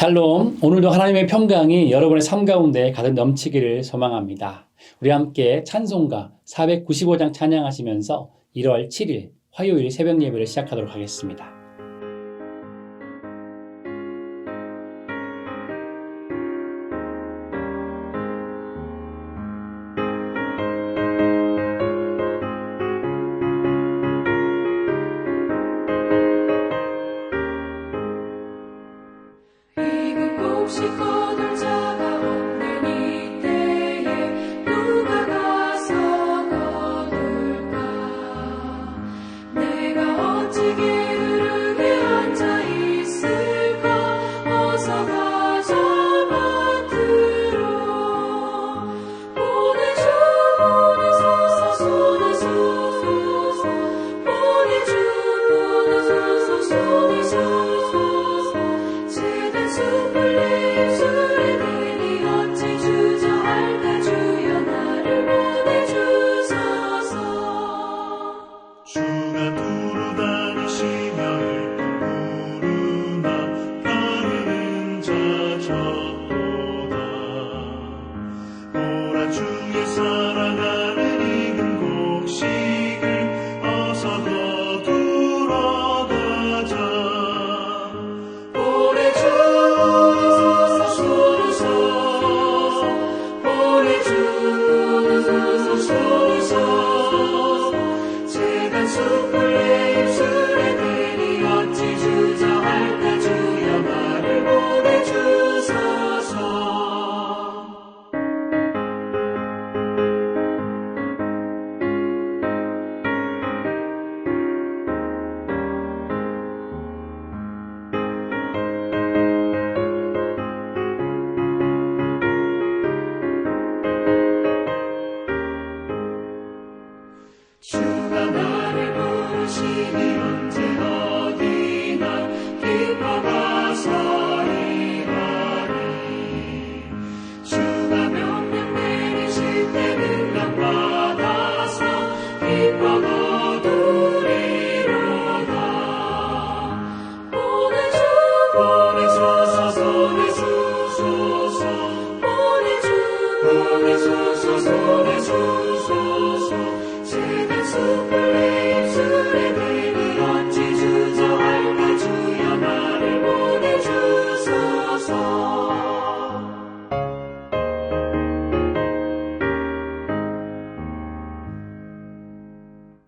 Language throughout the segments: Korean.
샬롬, 오늘도 하나님의 평강이 여러분의 삶 가운데 가득 넘치기를 소망합니다. 우리 함께 찬송가 495장 찬양하시면서 1월 7일 화요일 새벽 예배를 시작하도록 하겠습니다.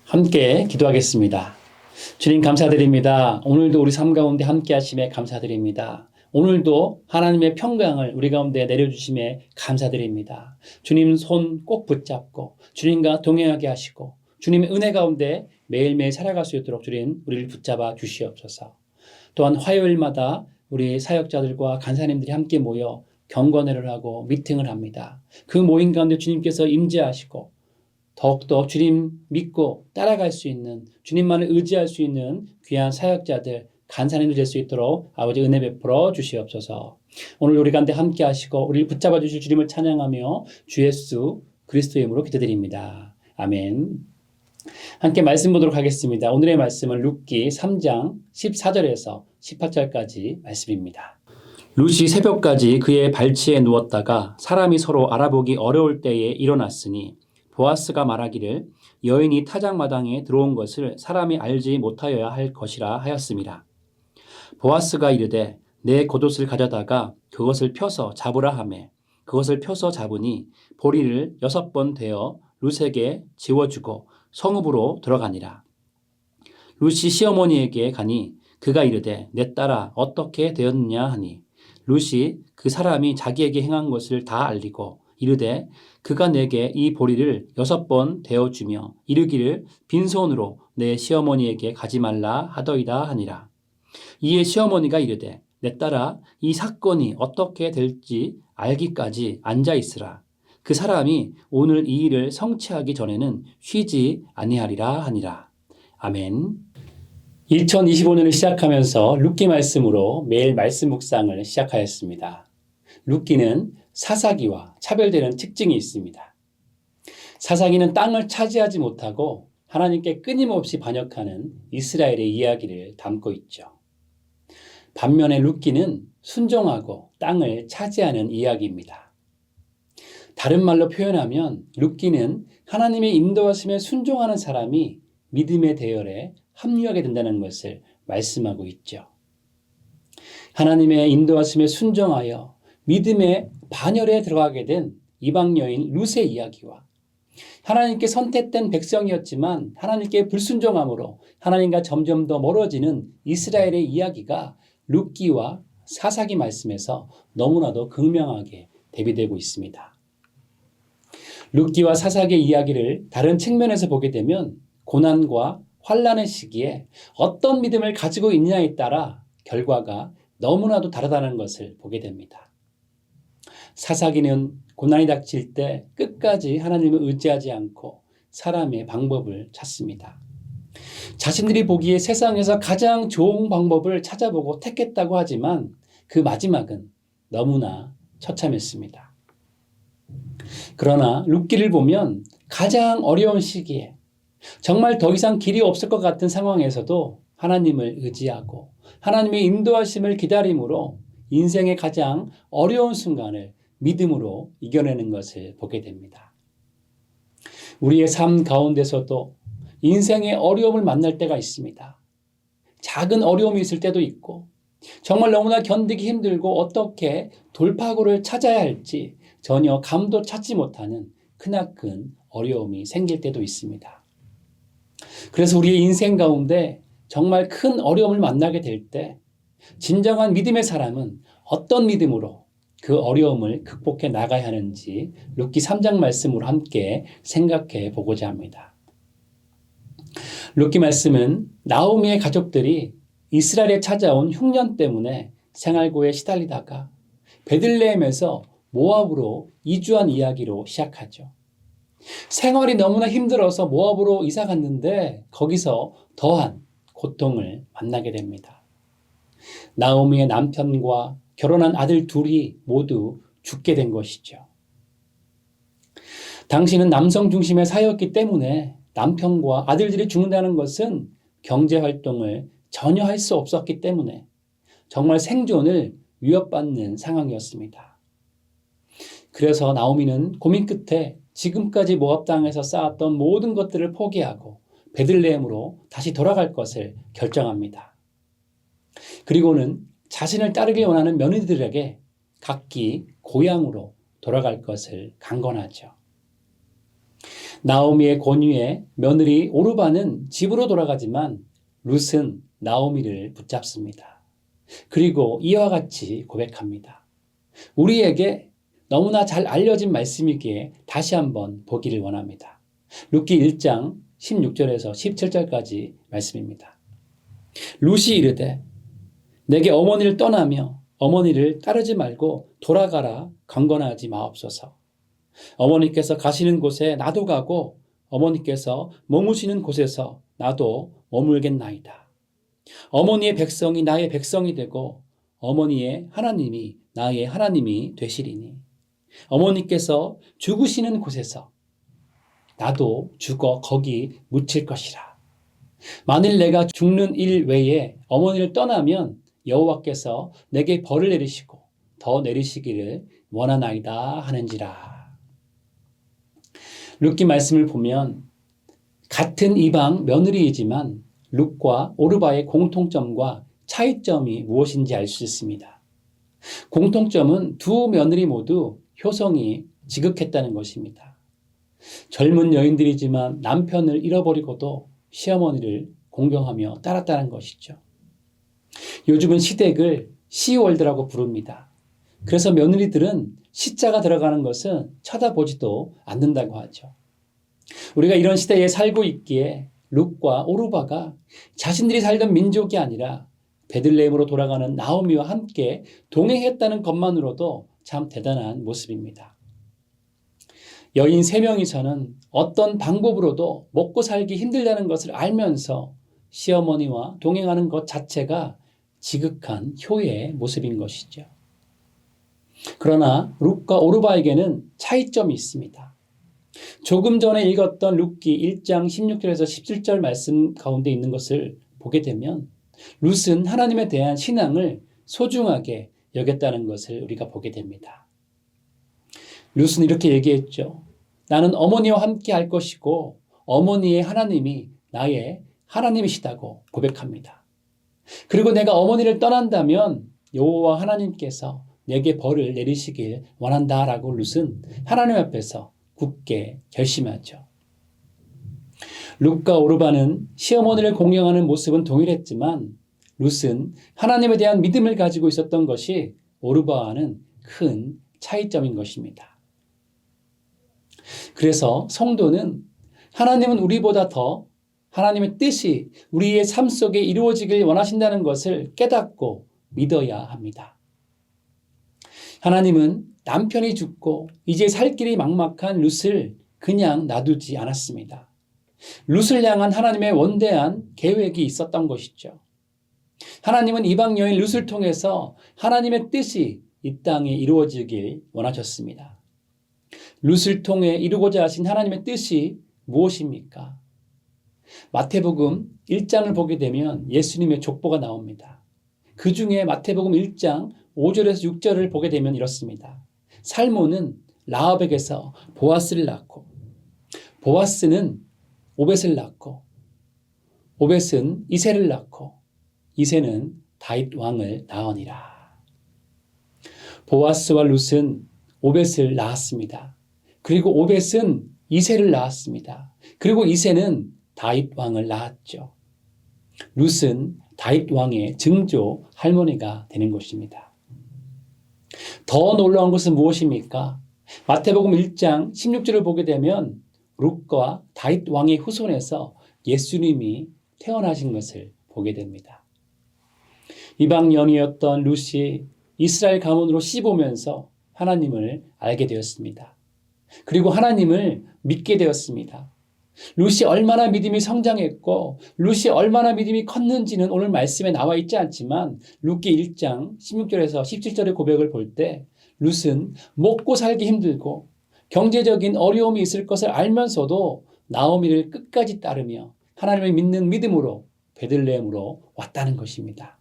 함께 기도하겠습니다. 주님 감사드립니다. 오늘도 우리 삶 가운데 함께 하심에 감사드립니다. 오늘도 하나님의 평강을 우리 가운데 내려주심에 감사드립니다. 주님 손 꼭 붙잡고 주님과 동행하게 하시고 주님의 은혜 가운데 매일매일 살아갈 수 있도록 주님 우리를 붙잡아 주시옵소서. 또한 화요일마다 우리 사역자들과 간사님들이 함께 모여 경건회를 하고 미팅을 합니다. 그 모임 가운데 주님께서 임재하시고 더욱더 주님 믿고 따라갈 수 있는, 주님만을 의지할 수 있는 귀한 사역자들, 간사님들 될 수 있도록 아버지 은혜 베풀어 주시옵소서. 오늘 우리 가운데 함께 하시고 우리를 붙잡아 주실 주님을 찬양하며 주 예수 그리스도의 이름으로 기도드립니다. 아멘. 함께 말씀 보도록 하겠습니다. 오늘의 말씀은 룻기 3장 14절에서 18절까지 말씀입니다. 룻이 새벽까지 그의 발치에 누웠다가 사람이 서로 알아보기 어려울 때에 일어났으니 보아스가 말하기를 여인이 타작마당에 들어온 것을 사람이 알지 못하여야 할 것이라 하였습니다. 보아스가 이르되 내 겉옷을 가져다가 그것을 펴서 잡으라 하매 그것을 펴서 잡으니 보리를 6번 되어 룻에게 지워주고 성읍으로 들어가니라. 룻이 시어머니에게 가니 그가 이르되 내 딸아 어떻게 되었느냐 하니 룻이 그 사람이 자기에게 행한 것을 다 알리고 이르되 그가 내게 이 보리를 6번 대어주며 이르기를 빈손으로 내 시어머니에게 가지 말라 하더이다 하니라. 이에 시어머니가 이르되 내 딸아 이 사건이 어떻게 될지 알기까지 앉아있으라. 그 사람이 오늘 이 일을 성취하기 전에는 쉬지 아니하리라 하니라. 아멘. 2025년을 시작하면서 룻기 말씀으로 매일 말씀 묵상을 시작하였습니다. 룻기는 사사기와 차별되는 특징이 있습니다. 사사기는 땅을 차지하지 못하고 하나님께 끊임없이 반역하는 이스라엘의 이야기를 담고 있죠. 반면에 룻기는 순종하고 땅을 차지하는 이야기입니다. 다른 말로 표현하면 룻기는 하나님의 인도하심에 순종하는 사람이 믿음의 대열에 합류하게 된다는 것을 말씀하고 있죠. 하나님의 인도하심에 순종하여 믿음의 반열에 들어가게 된 이방 여인 룻의 이야기와 하나님께 선택된 백성이었지만 하나님께 불순종함으로 하나님과 점점 더 멀어지는 이스라엘의 이야기가 룻기와 사사기 말씀에서 너무나도 극명하게 대비되고 있습니다. 룻기와 사사기의 이야기를 다른 측면에서 보게 되면 고난과 환난의 시기에 어떤 믿음을 가지고 있느냐에 따라 결과가 너무나도 다르다는 것을 보게 됩니다. 사사기는 고난이 닥칠 때 끝까지 하나님을 의지하지 않고 사람의 방법을 찾습니다. 자신들이 보기에 세상에서 가장 좋은 방법을 찾아보고 택했다고 하지만 그 마지막은 너무나 처참했습니다. 그러나 룻기를 보면 가장 어려운 시기에 정말 더 이상 길이 없을 것 같은 상황에서도 하나님을 의지하고 하나님의 인도하심을 기다림으로 인생의 가장 어려운 순간을 믿음으로 이겨내는 것을 보게 됩니다. 우리의 삶 가운데서도 인생의 어려움을 만날 때가 있습니다. 작은 어려움이 있을 때도 있고 정말 너무나 견디기 힘들고 어떻게 돌파구를 찾아야 할지 전혀 감도 찾지 못하는 크나큰 어려움이 생길 때도 있습니다. 그래서 우리의 인생 가운데 정말 큰 어려움을 만나게 될 때 진정한 믿음의 사람은 어떤 믿음으로 그 어려움을 극복해 나가야 하는지 룻기 3장 말씀으로 함께 생각해 보고자 합니다. 룻기 말씀은 나오미의 가족들이 이스라엘에 찾아온 흉년 때문에 생활고에 시달리다가 베들레헴에서 모압으로 이주한 이야기로 시작하죠. 생활이 너무나 힘들어서 모압으로 이사 갔는데 거기서 더한 고통을 만나게 됩니다. 나오미의 남편과 결혼한 아들 둘이 모두 죽게 된 것이죠. 당시는 남성 중심의 사회였기 때문에 남편과 아들들이 죽는다는 것은 경제활동을 전혀 할 수 없었기 때문에 정말 생존을 위협받는 상황이었습니다. 그래서 나오미는 고민 끝에 지금까지 모압 땅에서 쌓았던 모든 것들을 포기하고 베들레헴으로 다시 돌아갈 것을 결정합니다. 그리고는 자신을 따르길 원하는 며느리들에게 각기 고향으로 돌아갈 것을 강권하죠. 나오미의 권유에 며느리 오르바는 집으로 돌아가지만 룻은 나오미를 붙잡습니다. 그리고 이와 같이 고백합니다. 우리에게 너무나 잘 알려진 말씀이기에 다시 한번 보기를 원합니다. 룻기 1장 16절에서 17절까지 말씀입니다. 룻이 이르되 내게 어머니를 떠나며 어머니를 따르지 말고 돌아가라 강권하지 마옵소서. 어머니께서 가시는 곳에 나도 가고 어머니께서 머무시는 곳에서 나도 머물겠나이다. 어머니의 백성이 나의 백성이 되고 어머니의 하나님이 나의 하나님이 되시리니 어머니께서 죽으시는 곳에서 나도 죽어 거기 묻힐 것이라. 만일 내가 죽는 일 외에 어머니를 떠나면 여호와께서 내게 벌을 내리시고 더 내리시기를 원하나이다 하는지라. 룻기 말씀을 보면 같은 이방 며느리이지만 룻과 오르바의 공통점과 차이점이 무엇인지 알 수 있습니다. 공통점은 두 며느리 모두 효성이 지극했다는 것입니다. 젊은 여인들이지만 남편을 잃어버리고도 시어머니를 공경하며 따랐다는 것이죠. 요즘은 시댁을 시월드라고 부릅니다. 그래서 며느리들은 시자가 들어가는 것은 쳐다보지도 않는다고 하죠. 우리가 이런 시대에 살고 있기에 룻과 오르바가 자신들이 살던 민족이 아니라 베들레헴으로 돌아가는 나오미와 함께 동행했다는 것만으로도 참 대단한 모습입니다. 여인 3명이서는 어떤 방법으로도 먹고 살기 힘들다는 것을 알면서 시어머니와 동행하는 것 자체가 지극한 효의 모습인 것이죠. 그러나 룻과 오르바에게는 차이점이 있습니다. 조금 전에 읽었던 룻기 1장 16절에서 17절 말씀 가운데 있는 것을 보게 되면 룻은 하나님에 대한 신앙을 소중하게 여겼다는 것을 우리가 보게 됩니다. 룻은 이렇게 얘기했죠. 나는 어머니와 함께 할 것이고 어머니의 하나님이 나의 하나님이시다고 고백합니다. 그리고 내가 어머니를 떠난다면 여호와 하나님께서 내게 벌을 내리시길 원한다라고 룻은 하나님 앞에서 굳게 결심하죠. 룻과 오르바는 시어머니를 공경하는 모습은 동일했지만 룻은 하나님에 대한 믿음을 가지고 있었던 것이 오르바와는 큰 차이점인 것입니다. 그래서 성도는 하나님은 우리보다 더 하나님의 뜻이 우리의 삶 속에 이루어지길 원하신다는 것을 깨닫고 믿어야 합니다. 하나님은 남편이 죽고 이제 살 길이 막막한 룻을 그냥 놔두지 않았습니다. 룻을 향한 하나님의 원대한 계획이 있었던 것이죠. 하나님은 이방 여인 룻을 통해서 하나님의 뜻이 이 땅에 이루어지길 원하셨습니다. 룻을 통해 이루고자 하신 하나님의 뜻이 무엇입니까? 마태복음 1장을 보게 되면 예수님의 족보가 나옵니다. 그 중에 마태복음 1장 5절에서 6절을 보게 되면 이렇습니다. 살모는 라합에게서 보아스를 낳고 보아스는 오벳을 낳고 오벳은 이새를 낳고 이새는 다윗 왕을 낳으니라. 보아스와 룻은 오벳을 낳았습니다. 그리고 오벳은 이새를 낳았습니다. 그리고 이새는 다윗 왕을 낳았죠. 룻은 다윗 왕의 증조 할머니가 되는 것입니다. 더 놀라운 것은 무엇입니까? 마태복음 1장 16절을 보게 되면 룻과 다윗 왕의 후손에서 예수님이 태어나신 것을 보게 됩니다. 이방 여인이었던 룻이 이스라엘 가문으로 씹으면서 하나님을 알게 되었습니다. 그리고 하나님을 믿게 되었습니다. 룻이 얼마나 믿음이 성장했고 룻이 얼마나 믿음이 컸는지는 오늘 말씀에 나와 있지 않지만 룻기 1장 16절에서 17절의 고백을 볼 때 룻은 먹고 살기 힘들고 경제적인 어려움이 있을 것을 알면서도 나오미를 끝까지 따르며 하나님을 믿는 믿음으로 베들레헴으로 왔다는 것입니다.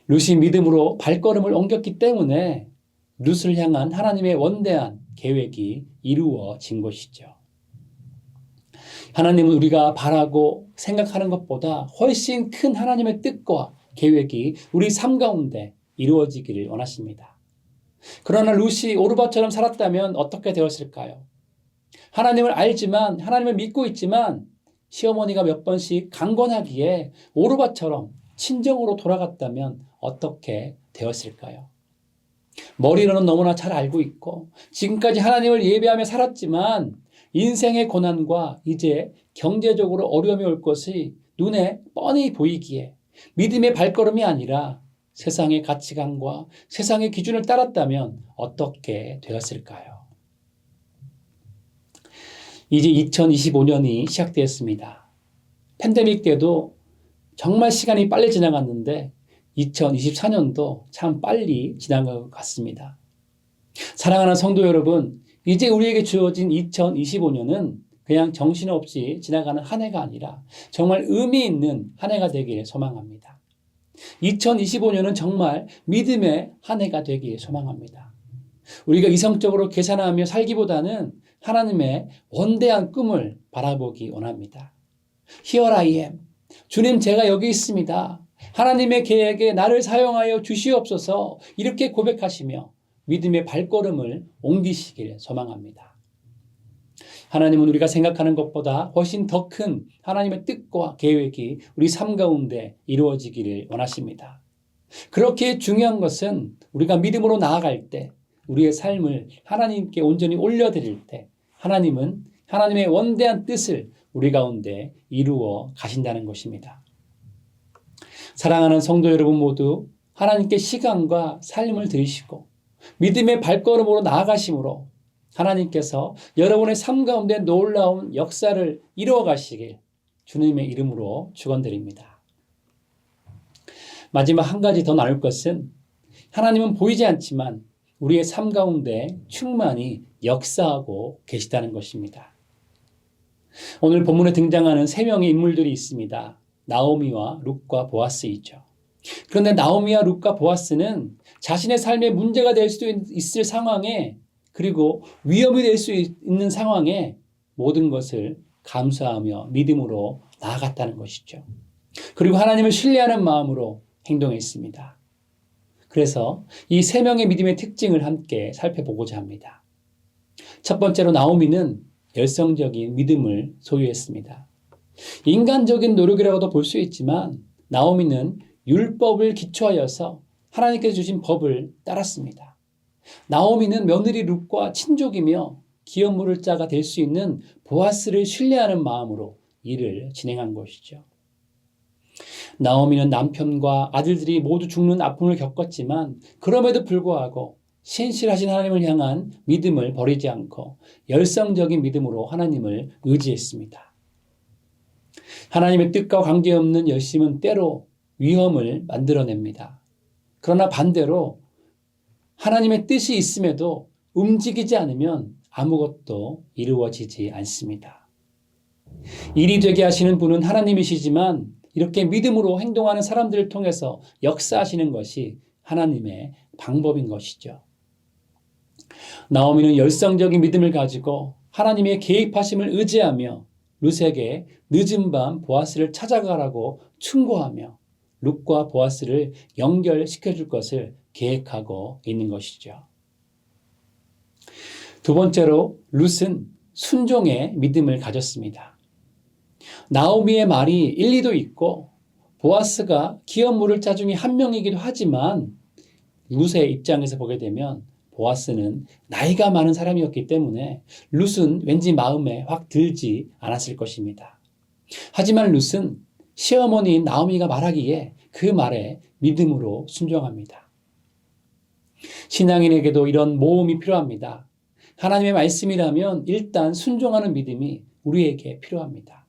룻이 믿음으로 발걸음을 옮겼기 때문에 룻을 향한 하나님의 원대한 계획이 이루어진 것이죠. 하나님은 우리가 바라고 생각하는 것보다 훨씬 큰 하나님의 뜻과 계획이 우리 삶 가운데 이루어지기를 원하십니다. 그러나 룻이 오르바처럼 살았다면 어떻게 되었을까요? 하나님을 알지만 하나님을 믿고 있지만 시어머니가 몇 번씩 강권하기에 오르바처럼 친정으로 돌아갔다면 어떻게 되었을까요? 머리로는 너무나 잘 알고 있고 지금까지 하나님을 예배하며 살았지만 인생의 고난과 이제 경제적으로 어려움이 올 것이 눈에 뻔히 보이기에 믿음의 발걸음이 아니라 세상의 가치관과 세상의 기준을 따랐다면 어떻게 되었을까요? 이제 2025년이 시작되었습니다. 팬데믹 때도 정말 시간이 빨리 지나갔는데 2024년도 참 빨리 지나간 것 같습니다. 사랑하는 성도 여러분, 이제 우리에게 주어진 2025년은 그냥 정신없이 지나가는 한 해가 아니라 정말 의미 있는 한 해가 되기를 소망합니다. 2025년은 정말 믿음의 한 해가 되기를 소망합니다. 우리가 이성적으로 계산하며 살기보다는 하나님의 원대한 꿈을 바라보기 원합니다. Here I am. 주님, 제가 여기 있습니다. 하나님의 계획에 나를 사용하여 주시옵소서. 이렇게 고백하시며 믿음의 발걸음을 옮기시길 소망합니다. 하나님은 우리가 생각하는 것보다 훨씬 더 큰 하나님의 뜻과 계획이 우리 삶 가운데 이루어지기를 원하십니다. 그렇게 중요한 것은 우리가 믿음으로 나아갈 때 우리의 삶을 하나님께 온전히 올려드릴 때 하나님은 하나님의 원대한 뜻을 우리 가운데 이루어 가신다는 것입니다. 사랑하는 성도 여러분 모두 하나님께 시간과 삶을 들이시고 믿음의 발걸음으로 나아가심으로 하나님께서 여러분의 삶 가운데 놀라운 역사를 이루어 가시길 주님의 이름으로 축원드립니다. 마지막 한 가지 더 나눌 것은 하나님은 보이지 않지만 우리의 삶 가운데 충만히 역사하고 계시다는 것입니다. 오늘 본문에 등장하는 세 명의 인물들이 있습니다. 나오미와 룻과 보아스이죠. 그런데 나오미와 룻과 보아스는 자신의 삶에 문제가 될 수 있을 상황에, 그리고 위험이 될 수 있는 상황에 모든 것을 감수하며 믿음으로 나아갔다는 것이죠. 그리고 하나님을 신뢰하는 마음으로 행동했습니다. 그래서 이 세 명의 믿음의 특징을 함께 살펴보고자 합니다. 첫 번째로 나오미는 열성적인 믿음을 소유했습니다. 인간적인 노력이라고도 볼 수 있지만 나오미는 율법을 기초하여서 하나님께서 주신 법을 따랐습니다. 나오미는 며느리 룻과 친족이며 기업 물을 자가 될 수 있는 보아스를 신뢰하는 마음으로 일을 진행한 것이죠. 나오미는 남편과 아들들이 모두 죽는 아픔을 겪었지만 그럼에도 불구하고 신실하신 하나님을 향한 믿음을 버리지 않고 열성적인 믿음으로 하나님을 의지했습니다. 하나님의 뜻과 관계없는 열심은 때로 위험을 만들어냅니다. 그러나 반대로 하나님의 뜻이 있음에도 움직이지 않으면 아무것도 이루어지지 않습니다. 일이 되게 하시는 분은 하나님이시지만 이렇게 믿음으로 행동하는 사람들을 통해서 역사하시는 것이 하나님의 방법인 것이죠. 나오미는 열성적인 믿음을 가지고 하나님의 개입하심을 의지하며 룻에게 늦은 밤 보아스를 찾아가라고 충고하며 룻과 보아스를 연결시켜줄 것을 계획하고 있는 것이죠. 두 번째로 룻은 순종의 믿음을 가졌습니다. 나오미의 말이 일리도 있고 보아스가 기업 물을 자 중에 한 명이기도 하지만 룻의 입장에서 보게 되면 보아스는 나이가 많은 사람이었기 때문에 룻은 왠지 마음에 확 들지 않았을 것입니다. 하지만 룻은 시어머니인 나오미가 말하기에 그 말에 믿음으로 순종합니다. 신앙인에게도 이런 모험이 필요합니다. 하나님의 말씀이라면 일단 순종하는 믿음이 우리에게 필요합니다.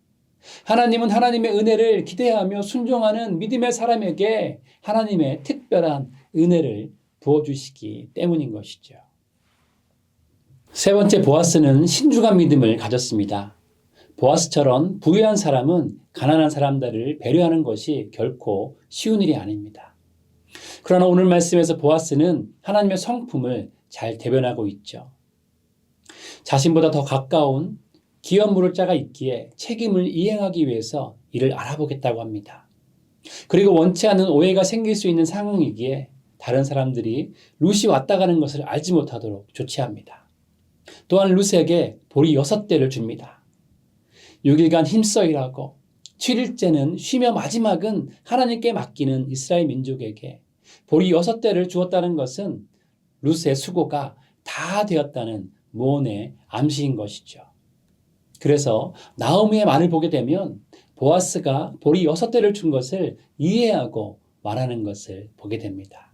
하나님은 하나님의 은혜를 기대하며 순종하는 믿음의 사람에게 하나님의 특별한 은혜를 부어주시기 때문인 것이죠. 세 번째, 보아스는 신중한 믿음을 가졌습니다. 보아스처럼 부유한 사람은 가난한 사람들을 배려하는 것이 결코 쉬운 일이 아닙니다. 그러나 오늘 말씀에서 보아스는 하나님의 성품을 잘 대변하고 있죠. 자신보다 더 가까운 기업 물을 자가 있기에 책임을 이행하기 위해서 이를 알아보겠다고 합니다. 그리고 원치 않은 오해가 생길 수 있는 상황이기에 다른 사람들이 룻이 왔다 가는 것을 알지 못하도록 조치합니다. 또한 룻에게 보리 6대를 줍니다. 6일간 힘써 일하고 7일째는 쉬며 마지막은 하나님께 맡기는 이스라엘 민족에게 보리 6대를 주었다는 것은 룻의 수고가 다 되었다는 무언의 암시인 것이죠. 그래서 나오미의 말을 보게 되면 보아스가 보리 6대를 준 것을 이해하고 말하는 것을 보게 됩니다.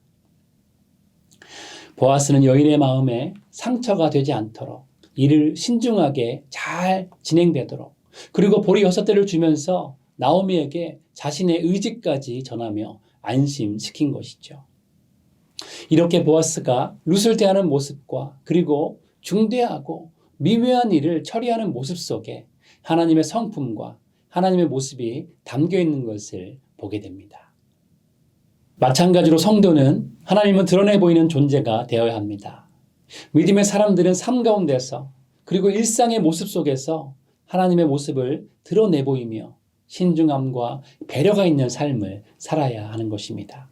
보아스는 여인의 마음에 상처가 되지 않도록 일을 신중하게 잘 진행되도록, 그리고 보리 6대를 주면서 나오미에게 자신의 의지까지 전하며 안심시킨 것이죠. 이렇게 보아스가 룻을 대하는 모습과 그리고 중대하고 미묘한 일을 처리하는 모습 속에 하나님의 성품과 하나님의 모습이 담겨 있는 것을 보게 됩니다. 마찬가지로 성도는 하나님을 드러내 보이는 존재가 되어야 합니다. 믿음의 사람들은 삶 가운데서 그리고 일상의 모습 속에서 하나님의 모습을 드러내 보이며 신중함과 배려가 있는 삶을 살아야 하는 것입니다.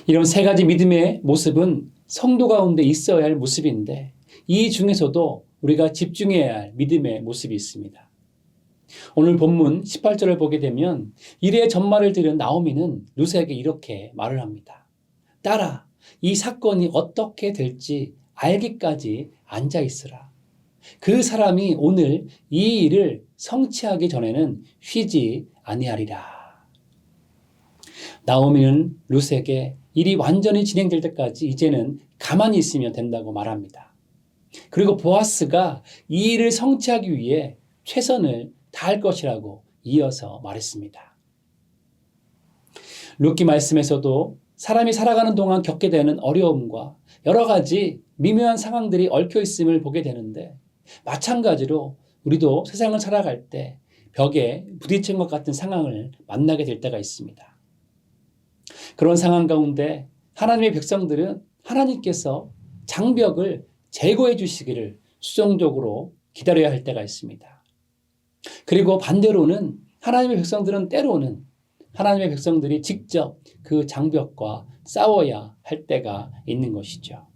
이런 세 가지 믿음의 모습은 성도 가운데 있어야 할 모습인데 이 중에서도 우리가 집중해야 할 믿음의 모습이 있습니다. 오늘 본문 18절을 보게 되면 이레의 전말을 들은 나오미는 룻에게 이렇게 말을 합니다. 딸아, 이 사건이 어떻게 될지 알기까지 앉아 있으라. 그 사람이 오늘 이 일을 성취하기 전에는 쉬지 아니하리라. 나오미는 룻에게 일이 완전히 진행될 때까지 이제는 가만히 있으면 된다고 말합니다. 그리고 보아스가 이 일을 성취하기 위해 최선을 다할 것이라고 이어서 말했습니다. 룻기 말씀에서도 사람이 살아가는 동안 겪게 되는 어려움과 여러 가지 미묘한 상황들이 얽혀 있음을 보게 되는데, 마찬가지로 우리도 세상을 살아갈 때 벽에 부딪힌 것 같은 상황을 만나게 될 때가 있습니다. 그런 상황 가운데 하나님의 백성들은 하나님께서 장벽을 제거해 주시기를 수동적으로 기다려야 할 때가 있습니다. 그리고 반대로는 하나님의 백성들은 때로는 하나님의 백성들이 직접 그 장벽과 싸워야 할 때가 있는 것이죠.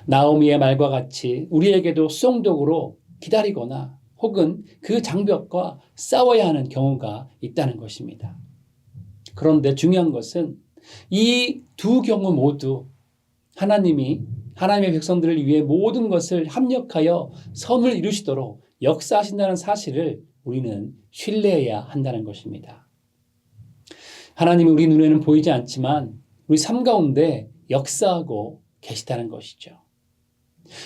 나오미의 말과 같이 우리에게도 수동적으로 기다리거나 혹은 그 장벽과 싸워야 하는 경우가 있다는 것입니다. 그런데 중요한 것은 이 두 경우 모두 하나님이 하나님의 백성들을 위해 모든 것을 합력하여 선을 이루시도록 역사하신다는 사실을 우리는 신뢰해야 한다는 것입니다. 하나님이 우리 눈에는 보이지 않지만 우리 삶 가운데 역사하고 계시다는 것이죠.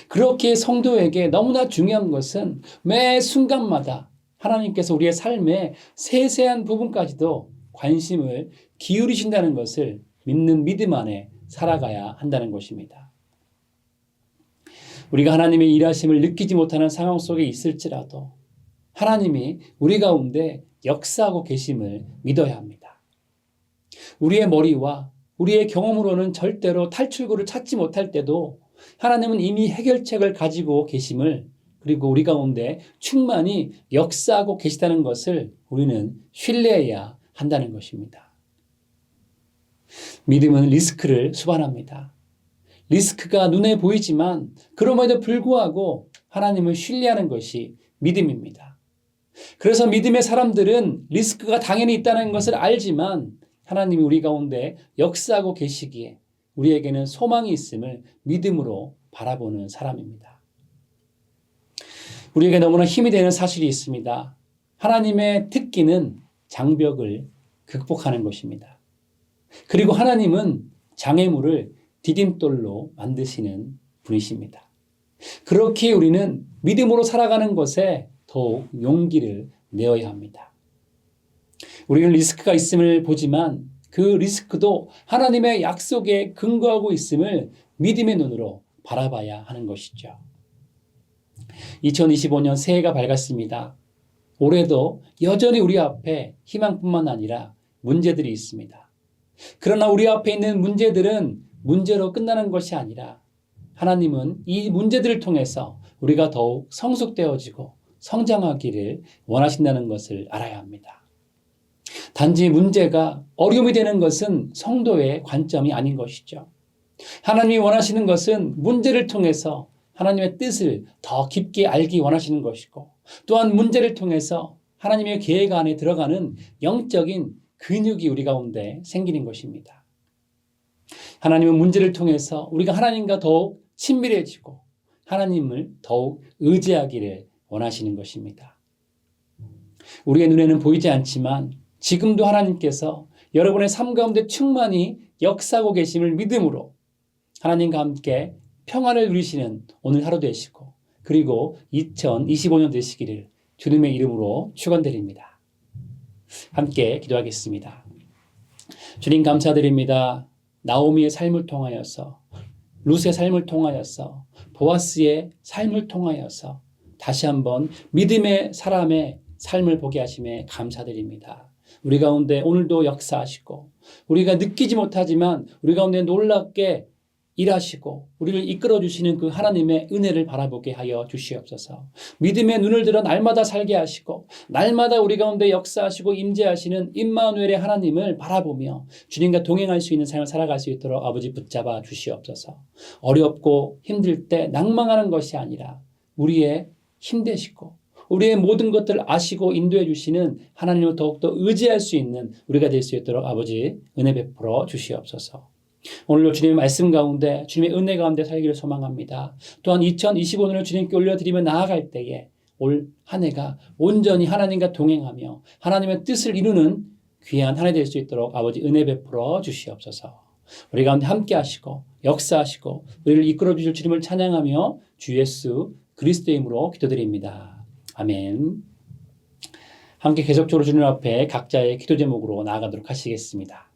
그렇게 성도에게 너무나 중요한 것은 매 순간마다 하나님께서 우리의 삶의 세세한 부분까지도 관심을 기울이신다는 것을 믿는 믿음 안에 살아가야 한다는 것입니다. 우리가 하나님의 일하심을 느끼지 못하는 상황 속에 있을지라도 하나님이 우리 가운데 역사하고 계심을 믿어야 합니다. 우리의 머리와 우리의 경험으로는 절대로 탈출구를 찾지 못할 때도 하나님은 이미 해결책을 가지고 계심을, 그리고 우리 가운데 충만히 역사하고 계시다는 것을 우리는 신뢰해야 한다는 것입니다. 믿음은 리스크를 수반합니다. 리스크가 눈에 보이지만 그럼에도 불구하고 하나님을 신뢰하는 것이 믿음입니다. 그래서 믿음의 사람들은 리스크가 당연히 있다는 것을 알지만 하나님이 우리 가운데 역사하고 계시기에 우리에게는 소망이 있음을 믿음으로 바라보는 사람입니다. 우리에게 너무나 힘이 되는 사실이 있습니다. 하나님의 특기는 장벽을 극복하는 것입니다. 그리고 하나님은 장애물을 디딤돌로 만드시는 분이십니다. 그렇게 우리는 믿음으로 살아가는 것에 더욱 용기를 내어야 합니다. 우리는 리스크가 있음을 보지만 그 리스크도 하나님의 약속에 근거하고 있음을 믿음의 눈으로 바라봐야 하는 것이죠. 2025년 새해가 밝았습니다. 올해도 여전히 우리 앞에 희망뿐만 아니라 문제들이 있습니다. 그러나 우리 앞에 있는 문제들은 문제로 끝나는 것이 아니라 하나님은 이 문제들을 통해서 우리가 더욱 성숙되어지고 성장하기를 원하신다는 것을 알아야 합니다. 단지 문제가 어려움이 되는 것은 성도의 관점이 아닌 것이죠. 하나님이 원하시는 것은 문제를 통해서 하나님의 뜻을 더 깊게 알기 원하시는 것이고, 또한 문제를 통해서 하나님의 계획 안에 들어가는 영적인 근육이 우리 가운데 생기는 것입니다. 하나님은 문제를 통해서 우리가 하나님과 더욱 친밀해지고 하나님을 더욱 의지하기를 원하시는 것입니다. 우리의 눈에는 보이지 않지만 지금도 하나님께서 여러분의 삶 가운데 충만히 역사하고 계심을 믿음으로 하나님과 함께 평안을 누리시는 오늘 하루 되시고, 그리고 2025년 되시기를 주님의 이름으로 축원드립니다. 함께 기도하겠습니다. 주님 감사드립니다. 나오미의 삶을 통하여서, 룻의 삶을 통하여서, 보아스의 삶을 통하여서 다시 한번 믿음의 사람의 삶을 보게 하심에 감사드립니다. 우리 가운데 오늘도 역사하시고 우리가 느끼지 못하지만 우리 가운데 놀랍게 일하시고 우리를 이끌어주시는 그 하나님의 은혜를 바라보게 하여 주시옵소서. 믿음의 눈을 들어 날마다 살게 하시고 날마다 우리 가운데 역사하시고 임재하시는 임마누엘의 하나님을 바라보며 주님과 동행할 수 있는 삶을 살아갈 수 있도록 아버지 붙잡아 주시옵소서. 어렵고 힘들 때 낭망하는 것이 아니라 우리의 힘되시고 우리의 모든 것들을 아시고 인도해 주시는 하나님을 더욱더 의지할 수 있는 우리가 될 수 있도록 아버지 은혜 베풀어 주시옵소서. 오늘도 주님의 말씀 가운데 주님의 은혜 가운데 살기를 소망합니다. 또한 2025년을 주님께 올려드리며 나아갈 때에 올 한 해가 온전히 하나님과 동행하며 하나님의 뜻을 이루는 귀한 한 해 될 수 있도록 아버지 은혜 베풀어 주시옵소서. 우리 가운데 함께 하시고 역사하시고 우리를 이끌어 주실 주님을 찬양하며 주 예수 그리스도의 이름으로 기도드립니다. 아멘. 함께 계속적으로 주님 앞에 각자의 기도 제목으로 나아가도록 하시겠습니다.